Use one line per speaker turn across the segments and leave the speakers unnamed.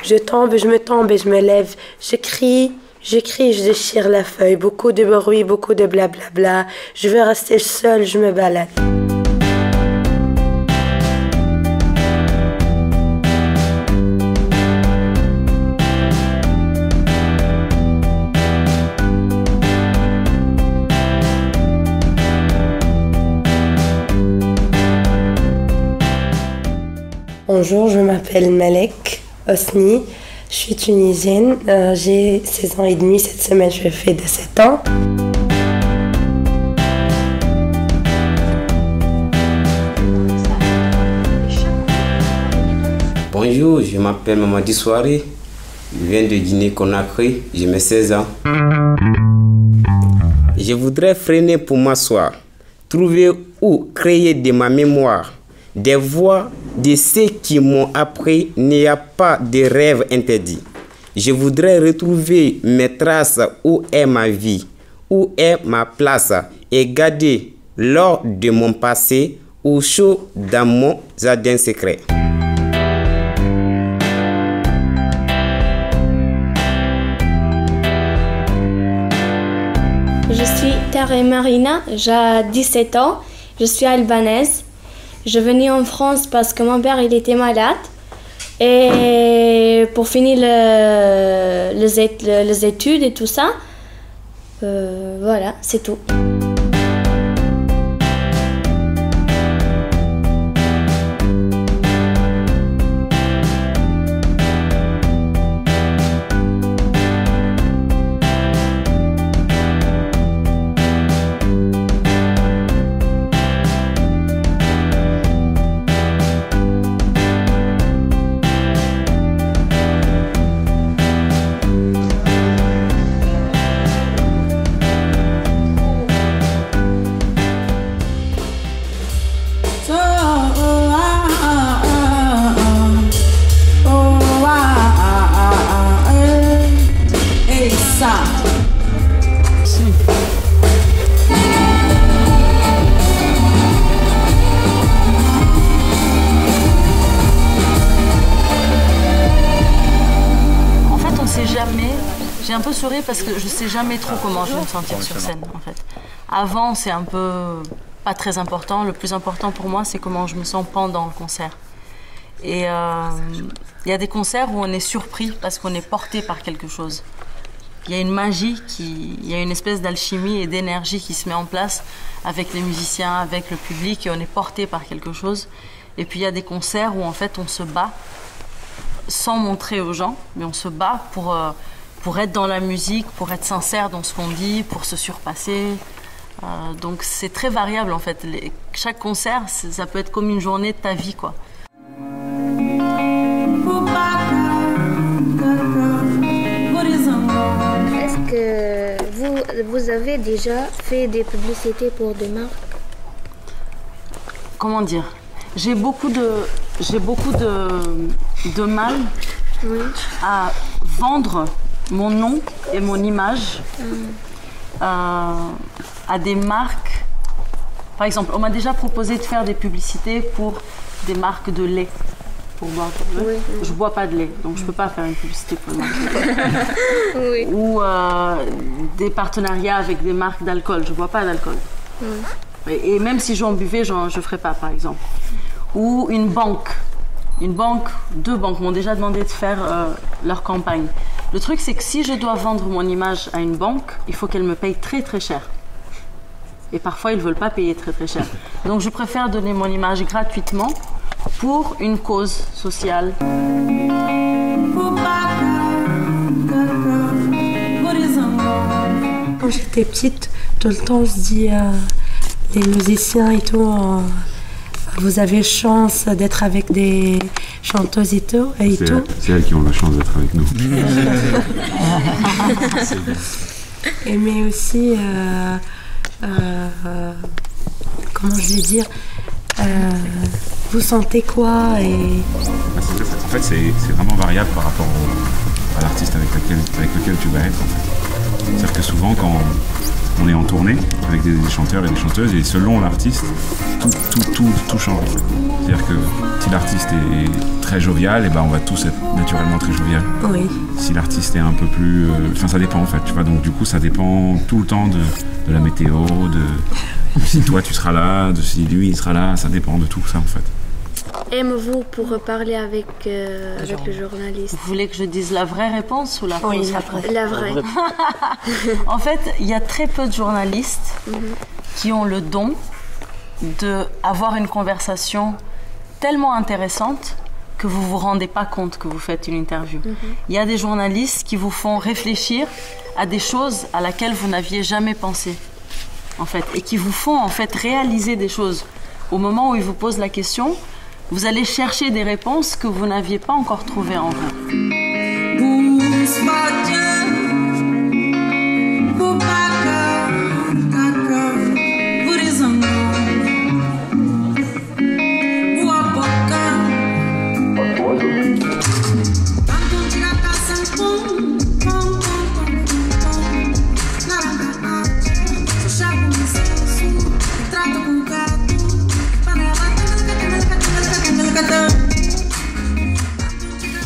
je tombe, je me tombe et je me lève. J'écris, je déchire la feuille. Beaucoup de bruit, beaucoup de blablabla. Je veux rester seule, je me balade. Bonjour, je m'appelle Malek Osni, je suis tunisienne, j'ai 16 ans et demi, cette semaine je fais 17 ans.
Bonjour, je m'appelle Mamadi Souari, je viens de Guinée-Conakry, j'ai mes 16 ans. Je voudrais freiner pour m'asseoir, trouver ou créer de ma mémoire des voix de ceux qui m'ont appris, il n'y a pas de rêve interdit. Je voudrais retrouver mes traces, où est ma vie, où est ma place, et garder l'or de mon passé au chaud dans mon jardin secret.
Je suis Tare Marina, j'ai 17 ans, je suis albanaise. Je venais en France parce que mon père il était malade et pour finir les études et tout ça, voilà, c'est tout.
J'ai un peu souri parce que je sais jamais trop comment je vais me sentir sur scène en fait. Avant c'est un peu pas très important, le plus important pour moi c'est comment je me sens pendant le concert. Et il y a des concerts où on est surpris parce qu'on est porté par quelque chose. Il y a une magie, il y a une espèce d'alchimie et d'énergie qui se met en place avec les musiciens, avec le public et on est porté par quelque chose. Et puis il y a des concerts où en fait on se bat sans montrer aux gens, mais on se bat pour être dans la musique, pour être sincère dans ce qu'on dit, pour se surpasser. Donc c'est très variable en fait. Chaque concert, ça peut être comme une journée de ta vie, quoi.
Est-ce que vous avez déjà fait des publicités pour des marques?
Comment dire? J'ai beaucoup de mal à vendre mon nom et mon image à des marques. Par exemple, on m'a déjà proposé de faire des publicités pour des marques de lait. Pour boire. Je bois pas de lait, donc je peux pas faire une publicité pour une marque de lait. Ou des partenariats avec des marques d'alcool. Je bois pas d'alcool. Et même si j'en buvais, je ferais pas, par exemple. Ou une banque. Deux banques m'ont déjà demandé de faire leur campagne. Le truc, c'est que si je dois vendre mon image à une banque, il faut qu'elle me paye très très cher. Et parfois, ils ne veulent pas payer très très cher. Donc, je préfère donner mon image gratuitement pour une cause sociale.
Quand j'étais petite, tout le temps, je dis les musiciens et tout, vous avez chance d'être avec des chanteuses et tout.
C'est elles qui ont la chance d'être avec nous.
Mais aussi, comment je vais dire, vous sentez quoi
En fait, c'est vraiment variable par rapport à l'artiste avec lequel tu vas être. En fait. C'est-à-dire que souvent, on est en tournée avec des chanteurs et des chanteuses, et selon l'artiste, tout change. C'est-à-dire que si l'artiste est très jovial, et ben on va tous être naturellement très jovial.
Oui.
Si l'artiste est un peu plus... Enfin, ça dépend en fait, tu vois. Donc du coup, ça dépend tout le temps de la météo, de si toi tu seras là, de si lui il sera là, ça dépend de tout ça en fait.
Aimez-vous pour parler avec le journaliste?
Vous voulez que je dise la vraie réponse ou la fausse?
Oui, la vraie.
La vraie.
En fait, il y a très peu de journalistes qui ont le don d'avoir une conversation tellement intéressante que vous ne vous rendez pas compte que vous faites une interview. Il y a des journalistes qui vous font réfléchir à des choses à laquelle vous n'aviez jamais pensé, en fait, et qui vous font en fait réaliser des choses. Au moment où ils vous posent la question, vous allez chercher des réponses que vous n'aviez pas encore trouvées en vous.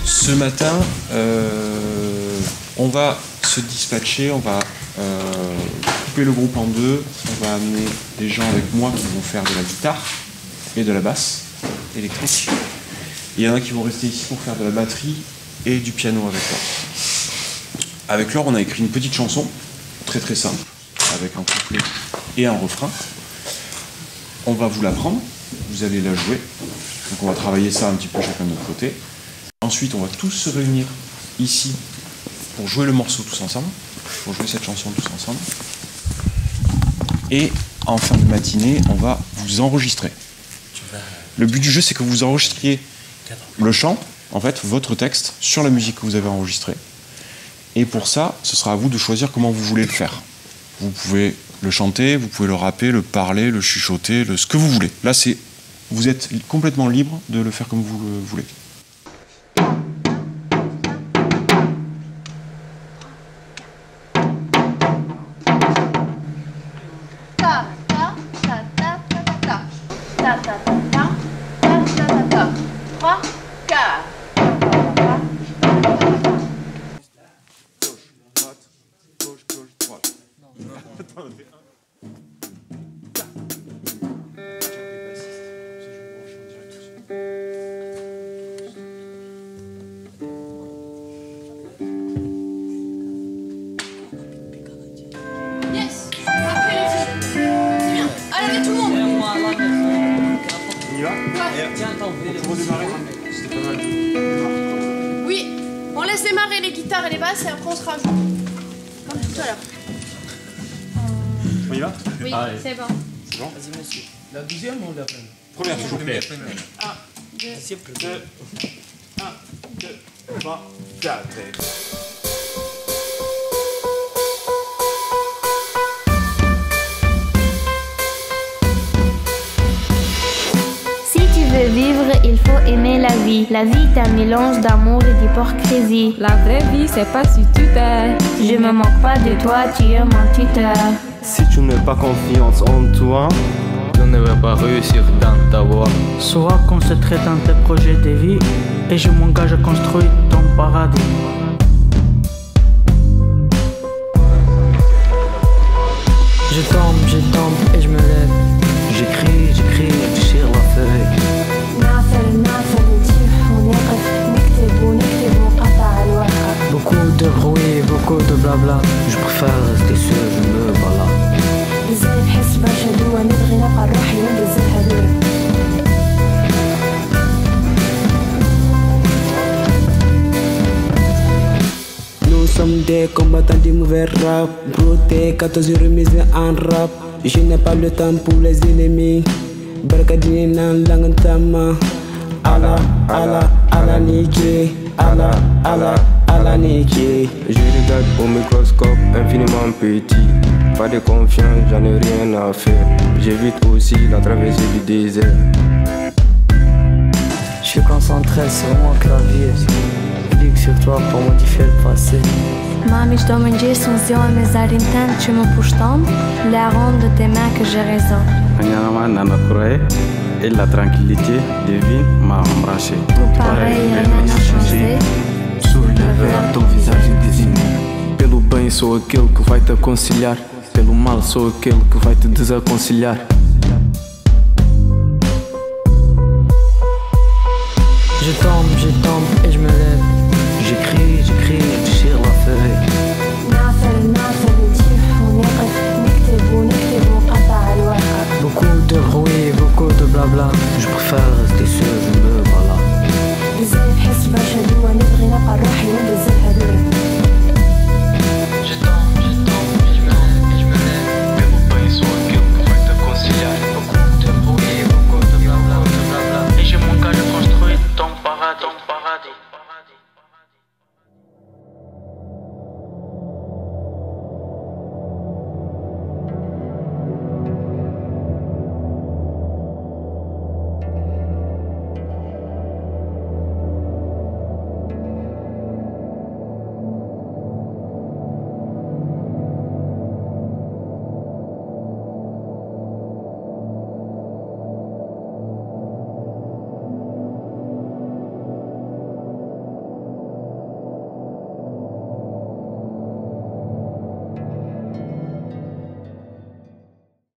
Ce matin, on va se dispatcher, on va couper le groupe en deux, on va amener des gens avec moi qui vont faire de la guitare et de la basse électrique. Il y en a qui vont rester ici pour faire de la batterie et du piano avec Laure. Avec Laure, on a écrit une petite chanson, très très simple, avec un couplet et un refrain. On va vous l'apprendre, vous allez la jouer. Donc on va travailler ça un petit peu chacun de notre côté. Ensuite, on va tous se réunir ici pour jouer le morceau tous ensemble, pour jouer cette chanson tous ensemble. Et en fin de matinée, on va vous enregistrer. Le but du jeu, c'est que vous enregistriez le chant, en fait, votre texte, sur la musique que vous avez enregistrée. Et pour ça, ce sera à vous de choisir comment vous voulez le faire. Vous pouvez le chanter, vous pouvez le rapper, le parler, le chuchoter, ce que vous voulez. Là, vous êtes complètement libre de le faire comme vous le voulez.
Oui, on laisse démarrer les guitares et les basses et après on se rajoute. Comme tout à l'heure.
On y va?
Oui, c'est bon.
C'est bon?
Vas-y, monsieur. La deuxième ou la première?
Première, toujours.
Première.
1, 2,
1, 2, 3, 4.
Vivre, il faut aimer la vie. La vie est un mélange d'amour et d'hypocrisie.
La vraie vie, c'est pas si tu t'aimes.
Je me moque pas de toi, tu es mon tuteur.
Si tu n'as pas confiance en toi,
tu ne vas pas réussir dans ta voie.
Sois concentré dans tes projets de vie et je m'engage à construire ton paradis. Je tombe et je me lève. J'écris sur la feuille. Beaucoup de bruit, beaucoup de blabla. Je préfère rester seul, je me balade.
Nous sommes des combattants du mauvais rap. Broté, 14 remises en rap. Je n'ai pas le temps pour les ennemis. Barkadine nan langantama. Ala, ala, ala niqué. Ala, ala, ala niqué.
Je regarde au microscope infiniment petit. Pas de confiance, j'en ai rien à faire. J'évite aussi la traversée du désert.
Je suis concentré sur mon clavier. clique sur toi pour modifier le passé.
Mami, je dois me dire son ziua mes arintentes, tu me pushton, les rondes de tes mains que j'ai raison.
Anyama nana kurae et la tranquillité divine m'a embrassé.
Tout pareil, rien n'a changé.
Soulever à ton visage indésigné. Pelo bem sou aquele que vai te aconselhar. Pelo mal sou aquele que vai te desaconselhar.
Je tombe et je me lève. J'écris, je déchire la feuille.